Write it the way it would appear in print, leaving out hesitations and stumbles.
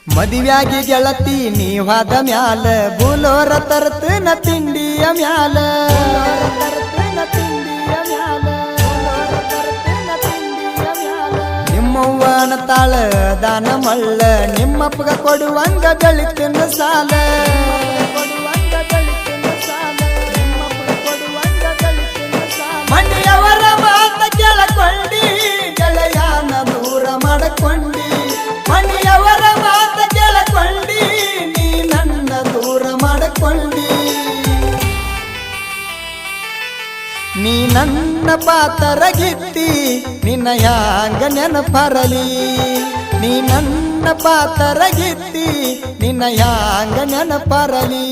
ಮದುವ್ಯಾಗಿ ಗೆಳತಿ ನೀವಾದ ಮ್ಯಾಲ ಬುಲೋರ ತರ್ತನ ತಿಂಡಿಯ ಮ್ಯಾಲ ನಿಮ್ಮವ್ವನ ತಾಳ ದಾನ ಮಳ್ಳ ನಿಮ್ಮಪ್ಪಗ ಕೊಡುವಂಗ ಗಳಿತಿನ ಸಾಲ ಮನೆಯವರ ಮಾತ ಕೇಳಕೊಂಡಿ ಗೆಳೆಯಾನ ದೂರ ಮಾಡಕೊಂಡಿ ಮನೆಯವರ ಮಾತ ಕೇಳಕೊಂಡಿ ನೀ ನನ್ನ ದೂರ ಮಾಡಕೊಂಡಿ ನೀ ನನ್ನ ಪಾತರಗಿತ್ತಿ ನಿನ್ನ ಹ್ಯಾಂಗ ನೆನಪರಲಿ ನೀ ನನ್ನ ಪಾತರಗಿತ್ತಿ ನಿನ್ನ ಹ್ಯಾಂಗ ನೆನಪರಲಿ